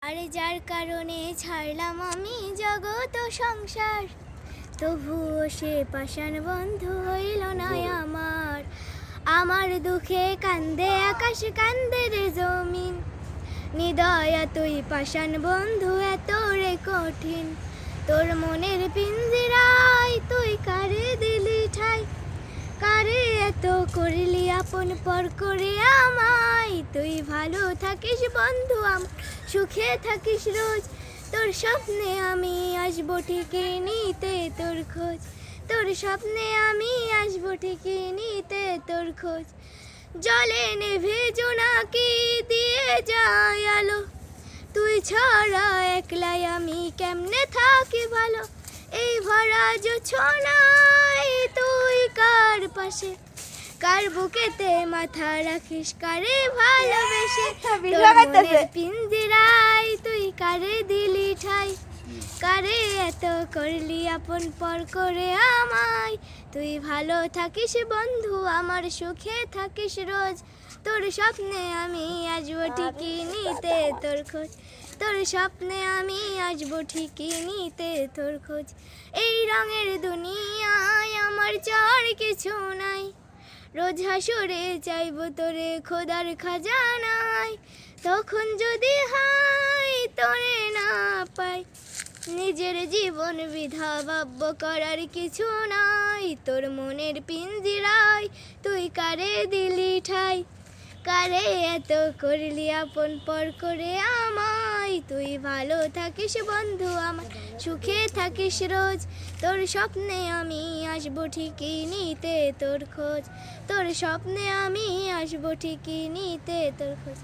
আর যার কারণে ছাড়লাম আমি জগৎ ও সংসার, তবুও সে পাষাণ বন্ধু হইল না আমার। আমার দুঃখে কান্দে আকাশ, কান্দে রে জমিন, নিদয়া তুই পাষাণ বন্ধু এত রে কঠিন। তোর মনের পিঞ্জিরায় তুই কারে দিলি ঠাই, কারে এত করলি আপন পর করে আমায়। তুই ভালো থাকিস বন্ধু, আমার সুখে থাকিস রোজ। তোর স্বপ্নে আমি আসবো ঠিকই নিতে তোর খোঁজ, তোর স্বপ্নে আমি আসবো ঠিকই নিতে তোর খোঁজ। জলে নেভে জোনাকি দিয়ে যায় আলো, তুই ছাড়া একলাই আমি কেমনে থাকি ভালো। এই ভরা জোছনায় তুই কার পাশে, কার বুকেতে মাথা রাখিস, কারে ভালোবেসে। তোর মনের পিঞ্জিরায় তুই কারে দিলি ঠাই, কারে এত করলি আপন পর করে আমায়। তুই ভালো থাকিস বন্ধু, আমার সুখে থাকিস রোজ। তোর স্বপ্নে আমি আসবো ঠিকই নিতে তোর খোঁজ, তোর স্বপ্নে আমি আসবো ঠিকই নিতে তোর খোঁজ। এই রঙের দুনিয়ায় আমার চার কিছু নাই, রোজ হাসরে চাইবো তোরে খোদার খাজানায়। তখন যদি হাই তোরে না পাই, নিজের জীবন বিধা ভাব্য করার কিছু নাই। তোর মনের পিঞ্জিরায় তুই কারে দিলি ঠাই, কারে এত করলি আপন পর করে আমায়। তুই ভালো থাকিস বন্ধু, আমার সুখে থাকিস রোজ। তোর স্বপ্নে আমি আসবো ঠিকই নিতে তোর খোঁজ, তোর স্বপ্নে আমি আসবো ঠিকই নিতে তোর খোঁজ।